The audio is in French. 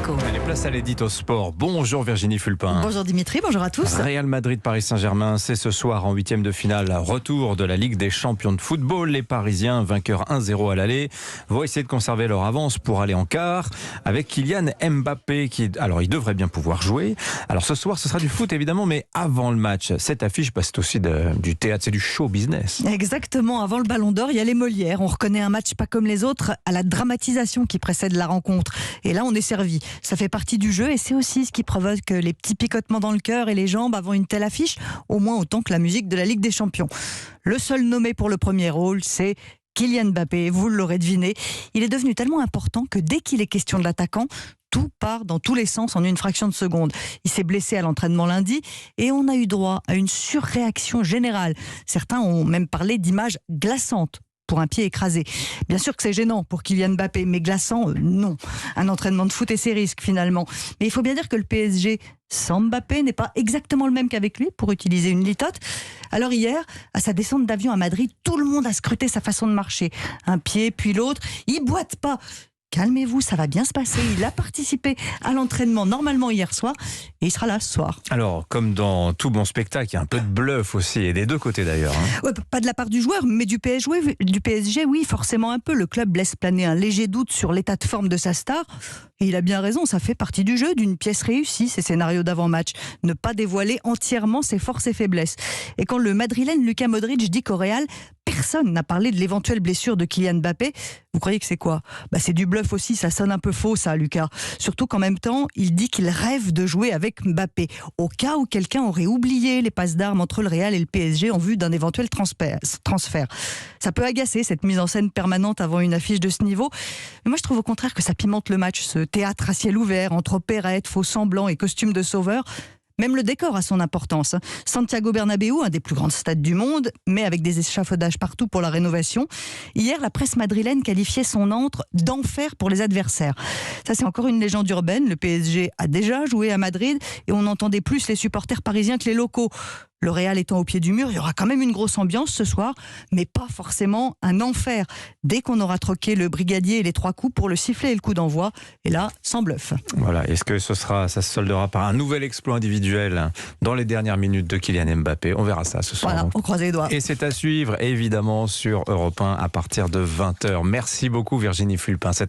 Écho. Allez, place à l'édito sport. Bonjour Virginie Fulpin. Bonjour Dimitri, bonjour à tous. Real Madrid, Paris Saint-Germain, c'est ce soir en 8e de finale. Retour de la Ligue des champions de football. Les Parisiens, vainqueurs 1-0 à l'aller, vont essayer de conserver leur avance pour aller en quart avec Kylian Mbappé alors il devrait bien pouvoir jouer. Alors ce soir, ce sera du foot évidemment, mais avant le match, cette affiche, c'est aussi du théâtre, c'est du show business. Exactement, avant le Ballon d'Or, il y a les Molières. On reconnaît un match pas comme les autres à la dramatisation qui précède la rencontre. Et là, on est servi. Ça fait partie du jeu et c'est aussi ce qui provoque les petits picotements dans le cœur et les jambes avant une telle affiche, au moins autant que la musique de la Ligue des Champions. Le seul nommé pour le premier rôle, c'est Kylian Mbappé, vous l'aurez deviné. Il est devenu tellement important que dès qu'il est question de l'attaquant, tout part dans tous les sens en une fraction de seconde. Il s'est blessé à l'entraînement lundi et on a eu droit à une surréaction générale. Certains ont même parlé d'images glaçantes pour un pied écrasé. Bien sûr que c'est gênant pour Kylian Mbappé, mais glaçant, non. Un entraînement de foot et ses risques finalement. Mais il faut bien dire que le PSG sans Mbappé n'est pas exactement le même qu'avec lui, pour utiliser une litote. Alors hier, à sa descente d'avion à Madrid, tout le monde a scruté sa façon de marcher. Un pied, puis l'autre. Il boite pas. Calmez-vous, ça va bien se passer. Il a participé à l'entraînement normalement hier soir et il sera là ce soir. Alors, comme dans tout bon spectacle, il y a un peu de bluff aussi, et des deux côtés d'ailleurs. Ouais, pas de la part du joueur, mais du PSG, oui, forcément un peu. Le club laisse planer un léger doute sur l'état de forme de sa star. Et il a bien raison, ça fait partie du jeu, d'une pièce réussie, ces scénarios d'avant-match. Ne pas dévoiler entièrement ses forces et faiblesses. Et quand le Madrilène Luka Modric dit qu'au Real, personne n'a parlé de l'éventuelle blessure de Kylian Mbappé, vous croyez que c'est quoi ? C'est du bluff aussi, ça sonne un peu faux ça, Lucas. Surtout qu'en même temps, il dit qu'il rêve de jouer avec Mbappé, au cas où quelqu'un aurait oublié les passes d'armes entre le Real et le PSG en vue d'un éventuel transfert. Ça peut agacer, cette mise en scène permanente avant une affiche de ce niveau. Mais moi, je trouve au contraire que ça pimente le match, ce théâtre à ciel ouvert, entre opérettes, faux semblants et costumes de sauveur. Même le décor a son importance. Santiago Bernabéu, un des plus grands stades du monde, mais avec des échafaudages partout pour la rénovation. Hier, la presse madrilène qualifiait son antre d'enfer pour les adversaires. Ça, c'est encore une légende urbaine. Le PSG a déjà joué à Madrid et on entendait plus les supporters parisiens que les locaux. Le Real étant au pied du mur, il y aura quand même une grosse ambiance ce soir, mais pas forcément un enfer. Dès qu'on aura troqué le brigadier et les 3 coups pour le sifflet et le coup d'envoi, et là, sans bluff. Voilà, est-ce que ça se soldera par un nouvel exploit individuel dans les dernières minutes de Kylian Mbappé ? On verra ça ce soir. Voilà, on croise les doigts. Et c'est à suivre, évidemment, sur Europe 1 à partir de 20h. Merci beaucoup Virginie Fulpin.